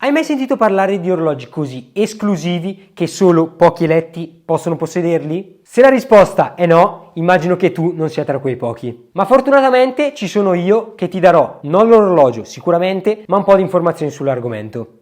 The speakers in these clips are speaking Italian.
Hai mai sentito parlare di orologi così esclusivi che solo pochi eletti possono possederli? Se la risposta è no, immagino che tu non sia tra quei pochi. Ma fortunatamente ci sono io che ti darò non l'orologio sicuramente, ma un po' di informazioni sull'argomento.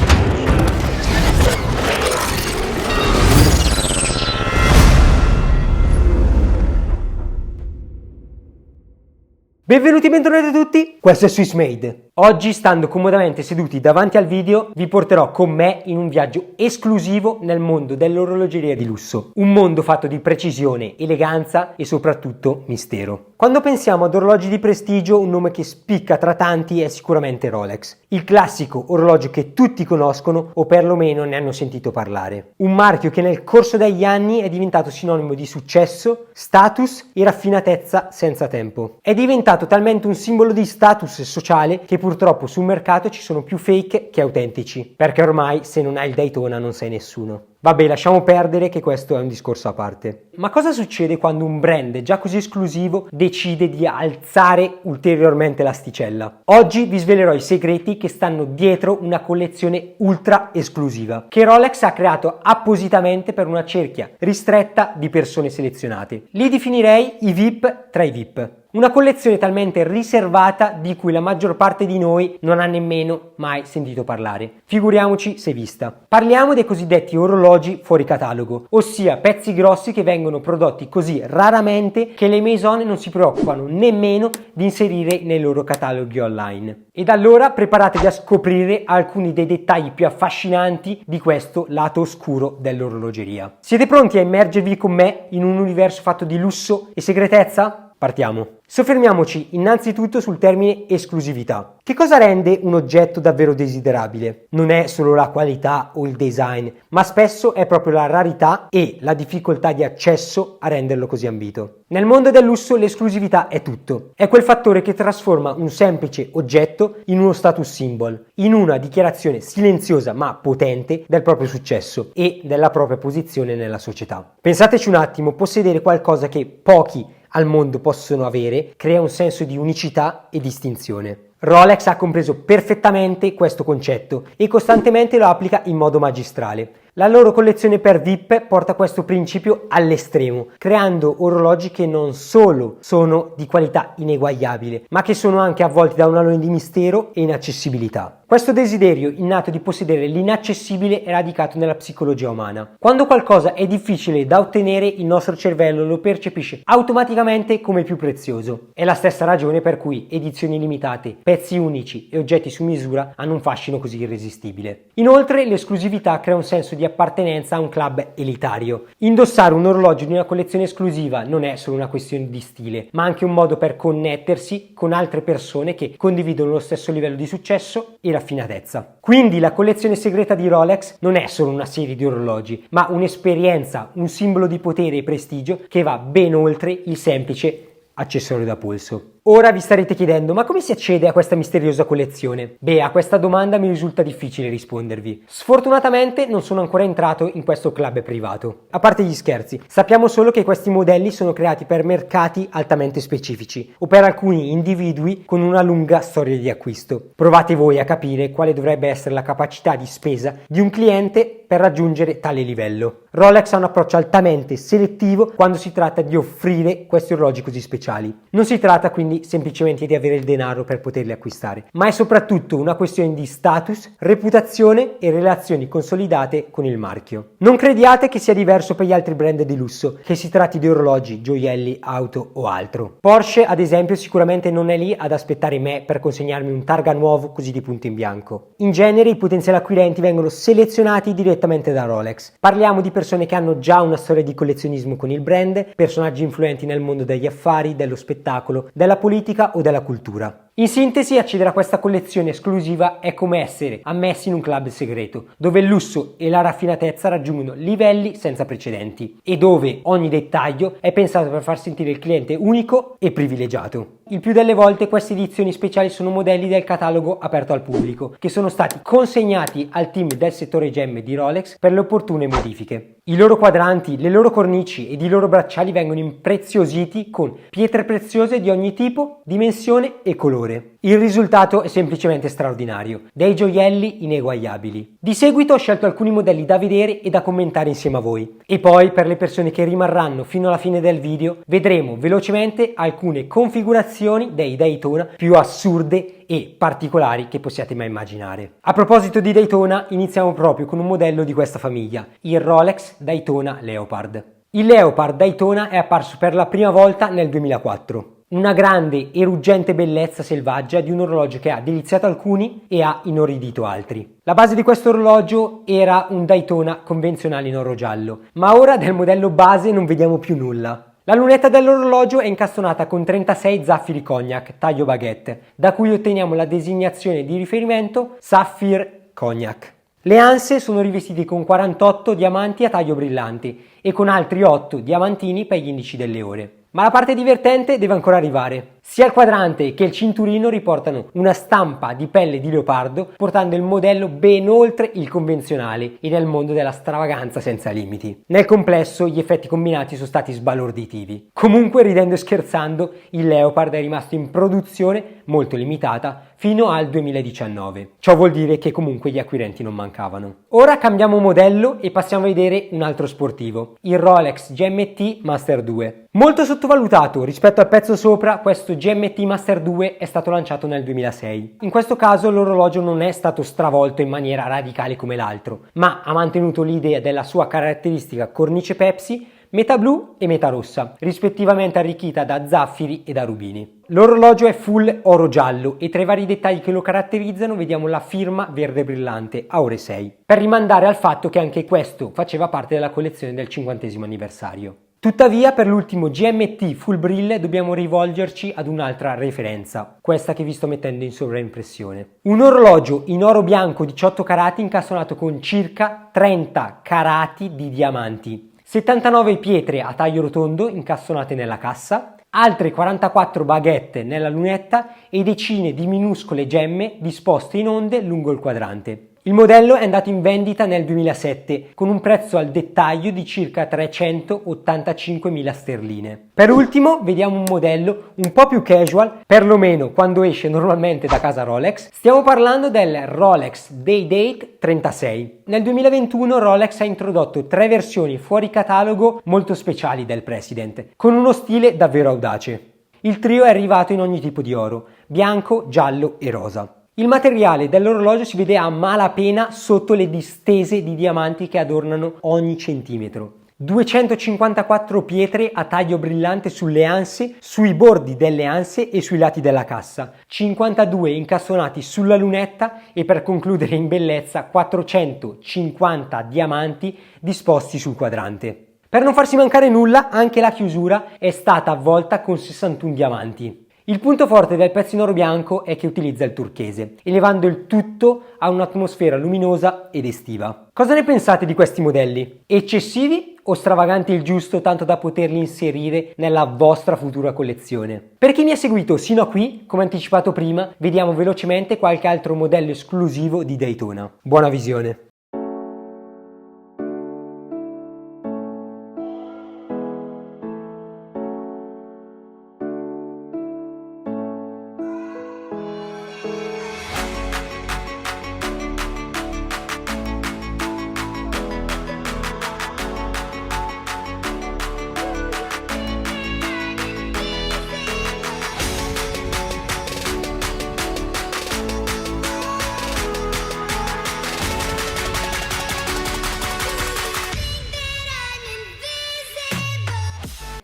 Benvenuti e bentornati a tutti, questo è Swiss Made. Oggi, stando comodamente seduti davanti al video, vi porterò con me in un viaggio esclusivo nel mondo dell'orologeria di lusso. Un mondo fatto di precisione, eleganza e soprattutto mistero. Quando pensiamo ad orologi di prestigio, un nome che spicca tra tanti è sicuramente Rolex. Il classico orologio che tutti conoscono o perlomeno ne hanno sentito parlare. Un marchio che nel corso degli anni è diventato sinonimo di successo, status e raffinatezza senza tempo. È diventato talmente un simbolo di status sociale che purtroppo sul mercato ci sono più fake che autentici, perché ormai se non hai il Daytona non sei nessuno. Vabbè, lasciamo perdere che questo è un discorso a parte. Ma cosa succede quando un brand già così esclusivo decide di alzare ulteriormente l'asticella? Oggi vi svelerò i segreti che stanno dietro una collezione ultra esclusiva che Rolex ha creato appositamente per una cerchia ristretta di persone selezionate. Li definirei i VIP tra i VIP. Una collezione talmente riservata di cui la maggior parte di noi non ha nemmeno mai sentito parlare. Figuriamoci se vista. Parliamo dei cosiddetti orologi fuori catalogo, ossia pezzi grossi che vengono prodotti così raramente che le maison non si preoccupano nemmeno di inserire nei loro cataloghi online. Ed allora preparatevi a scoprire alcuni dei dettagli più affascinanti di questo lato oscuro dell'orologeria. Siete pronti a immergervi con me in un universo fatto di lusso e segretezza? Partiamo. Soffermiamoci innanzitutto sul termine esclusività. Che cosa rende un oggetto davvero desiderabile? Non è solo la qualità o il design, ma spesso è proprio la rarità e la difficoltà di accesso a renderlo così ambito. Nel mondo del lusso l'esclusività è tutto. È quel fattore che trasforma un semplice oggetto in uno status symbol, in una dichiarazione silenziosa ma potente del proprio successo e della propria posizione nella società. Pensateci un attimo, possedere qualcosa che pochi al mondo possono avere crea un senso di unicità e distinzione. Rolex ha compreso perfettamente questo concetto e costantemente lo applica in modo magistrale. La loro collezione per VIP porta questo principio all'estremo, creando orologi che non solo sono di qualità ineguagliabile, ma che sono anche avvolti da un alone di mistero e inaccessibilità. Questo desiderio innato di possedere l'inaccessibile è radicato nella psicologia umana. Quando qualcosa è difficile da ottenere, il nostro cervello lo percepisce automaticamente come più prezioso. È la stessa ragione per cui edizioni limitate, pezzi unici e oggetti su misura hanno un fascino così irresistibile. Inoltre, l'esclusività crea un senso di appartenenza a un club elitario. Indossare un orologio di una collezione esclusiva non è solo una questione di stile, ma anche un modo per connettersi con altre persone che condividono lo stesso livello di successo e raffinatezza. Quindi la collezione segreta di Rolex non è solo una serie di orologi, ma un'esperienza, un simbolo di potere e prestigio che va ben oltre il semplice accessorio da polso. Ora vi starete chiedendo, ma come si accede a questa misteriosa collezione? Beh, a questa domanda mi risulta difficile rispondervi. Sfortunatamente non sono ancora entrato in questo club privato. A parte gli scherzi, sappiamo solo che questi modelli sono creati per mercati altamente specifici o per alcuni individui con una lunga storia di acquisto. Provate voi a capire quale dovrebbe essere la capacità di spesa di un cliente per raggiungere tale livello. Rolex ha un approccio altamente selettivo quando si tratta di offrire questi orologi così speciali. Non si tratta quindi semplicemente di avere il denaro per poterli acquistare, ma è soprattutto una questione di status, reputazione e relazioni consolidate con il marchio. Non crediate che sia diverso per gli altri brand di lusso, che si tratti di orologi, gioielli, auto o altro. Porsche, ad esempio, sicuramente non è lì ad aspettare me per consegnarmi un targa nuovo così di punto in bianco. In genere i potenziali acquirenti vengono selezionati direttamente da Rolex. Parliamo di persone che hanno già una storia di collezionismo con il brand, personaggi influenti nel mondo degli affari, dello spettacolo, della politica o della cultura. In sintesi, accedere a questa collezione esclusiva è come essere ammessi in un club segreto, dove il lusso e la raffinatezza raggiungono livelli senza precedenti e dove ogni dettaglio è pensato per far sentire il cliente unico e privilegiato. Il più delle volte queste edizioni speciali sono modelli del catalogo aperto al pubblico, che sono stati consegnati al team del settore gemme di Rolex per le opportune modifiche. I loro quadranti, le loro cornici ed i loro bracciali vengono impreziositi con pietre preziose di ogni tipo, dimensione e colore. colore. Il risultato è semplicemente straordinario, dei gioielli ineguagliabili. Di seguito ho scelto alcuni modelli da vedere e da commentare insieme a voi. E poi, per le persone che rimarranno fino alla fine del video, vedremo velocemente alcune configurazioni dei Daytona più assurde e particolari che possiate mai immaginare. A proposito di Daytona, iniziamo proprio con un modello di questa famiglia, il Rolex Daytona Leopard. Il Leopard Daytona è apparso per la prima volta nel 2004. Una grande e ruggente bellezza selvaggia di un orologio che ha deliziato alcuni e ha inorridito altri. La base di questo orologio era un Daytona convenzionale in oro giallo, ma ora del modello base non vediamo più nulla. La lunetta dell'orologio è incastonata con 36 zaffiri cognac taglio baguette, da cui otteniamo la designazione di riferimento Sapphire Cognac. Le anse sono rivestite con 48 diamanti a taglio brillante e con altri 8 diamantini per gli indici delle ore. Ma la parte divertente deve ancora arrivare. Sia il quadrante che il cinturino riportano una stampa di pelle di leopardo, portando il modello ben oltre il convenzionale e nel mondo della stravaganza senza limiti. Nel complesso gli effetti combinati sono stati sbalorditivi. Comunque, ridendo e scherzando, il Leopard è rimasto in produzione molto limitata fino al 2019. Ciò vuol dire che comunque gli acquirenti non mancavano. Ora cambiamo modello e passiamo a vedere un altro sportivo, il Rolex GMT Master 2. Molto sottovalutato rispetto al pezzo sopra, questo GMT Master 2 è stato lanciato nel 2006. In questo caso l'orologio non è stato stravolto in maniera radicale come l'altro, ma ha mantenuto l'idea della sua caratteristica cornice Pepsi, metà blu e metà rossa, rispettivamente arricchita da zaffiri e da rubini. L'orologio è full oro giallo e tra i vari dettagli che lo caratterizzano vediamo la firma verde brillante a ore 6, per rimandare al fatto che anche questo faceva parte della collezione del 50° anniversario. Tuttavia, per l'ultimo GMT Full Brille dobbiamo rivolgerci ad un'altra referenza, questa che vi sto mettendo in sovraimpressione. Un orologio in oro bianco 18 carati incastonato con circa 30 carati di diamanti, 79 pietre a taglio rotondo incastonate nella cassa, altre 44 baguette nella lunetta e decine di minuscole gemme disposte in onde lungo il quadrante. Il modello è andato in vendita nel 2007 con un prezzo al dettaglio di circa 385.000 sterline. Per ultimo vediamo un modello un po' più casual, perlomeno quando esce normalmente da casa Rolex. Stiamo parlando del Rolex Day-Date 36. Nel 2021 Rolex ha introdotto 3 versioni fuori catalogo molto speciali del President, con uno stile davvero audace. Il trio è arrivato in ogni tipo di oro, bianco, giallo e rosa. Il materiale dell'orologio si vede a malapena sotto le distese di diamanti che adornano ogni centimetro. 254 pietre a taglio brillante sulle anse, sui bordi delle anse e sui lati della cassa, 52 incastonati sulla lunetta e per concludere in bellezza 450 diamanti disposti sul quadrante. Per non farsi mancare nulla, anche la chiusura è stata avvolta con 61 diamanti. Il punto forte del pezzo in oro bianco è che utilizza il turchese, elevando il tutto a un'atmosfera luminosa ed estiva. Cosa ne pensate di questi modelli? Eccessivi o stravaganti il giusto tanto da poterli inserire nella vostra futura collezione? Per chi mi ha seguito sino a qui, come anticipato prima, vediamo velocemente qualche altro modello esclusivo di Daytona. Buona visione!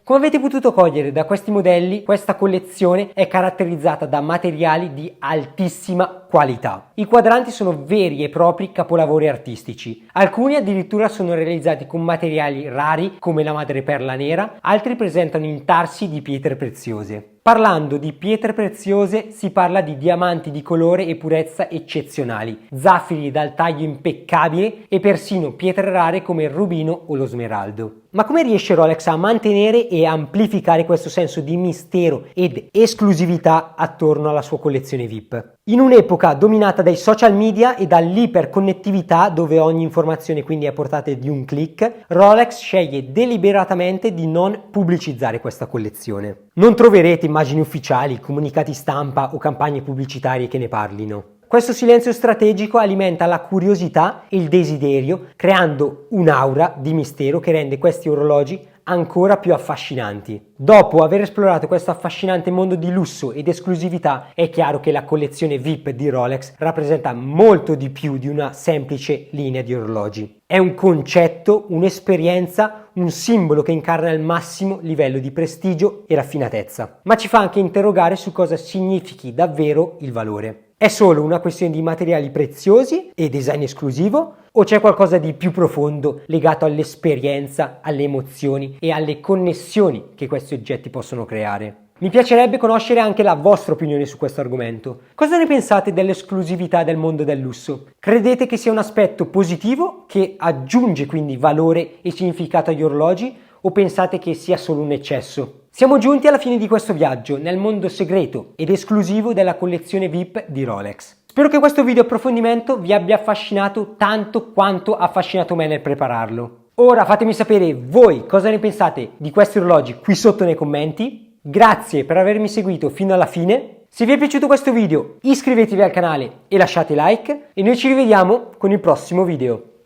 Come avete potuto cogliere da questi modelli, questa collezione è caratterizzata da materiali di altissima qualità. I quadranti sono veri e propri capolavori artistici. Alcuni addirittura sono realizzati con materiali rari come la madreperla nera, altri presentano intarsi di pietre preziose. Parlando di pietre preziose si parla di diamanti di colore e purezza eccezionali, zaffiri dal taglio impeccabile e persino pietre rare come il rubino o lo smeraldo. Ma come riesce Rolex a mantenere e amplificare questo senso di mistero ed esclusività attorno alla sua collezione VIP? In un'epoca dominata dai social media e dall'iperconnettività, dove ogni informazione quindi è a portata di un click, Rolex sceglie deliberatamente di non pubblicizzare questa collezione. Non troverete immagini ufficiali, comunicati stampa o campagne pubblicitarie che ne parlino. Questo silenzio strategico alimenta la curiosità e il desiderio, creando un'aura di mistero che rende questi orologi ancora più affascinanti. Dopo aver esplorato questo affascinante mondo di lusso ed esclusività, è chiaro che la collezione VIP di Rolex rappresenta molto di più di una semplice linea di orologi. È un concetto, un'esperienza, un simbolo che incarna il massimo livello di prestigio e raffinatezza, ma ci fa anche interrogare su cosa significhi davvero il valore. È solo una questione di materiali preziosi e design esclusivo? O c'è qualcosa di più profondo legato all'esperienza, alle emozioni e alle connessioni che questi oggetti possono creare? Mi piacerebbe conoscere anche la vostra opinione su questo argomento. Cosa ne pensate dell'esclusività del mondo del lusso? Credete che sia un aspetto positivo che aggiunge quindi valore e significato agli orologi o pensate che sia solo un eccesso? Siamo giunti alla fine di questo viaggio nel mondo segreto ed esclusivo della collezione VIP di Rolex. Spero che questo video approfondimento vi abbia affascinato tanto quanto ha affascinato me nel prepararlo. Ora fatemi sapere voi cosa ne pensate di questi orologi qui sotto nei commenti. Grazie per avermi seguito fino alla fine. Se vi è piaciuto questo video iscrivetevi al canale e lasciate like e noi ci rivediamo con il prossimo video.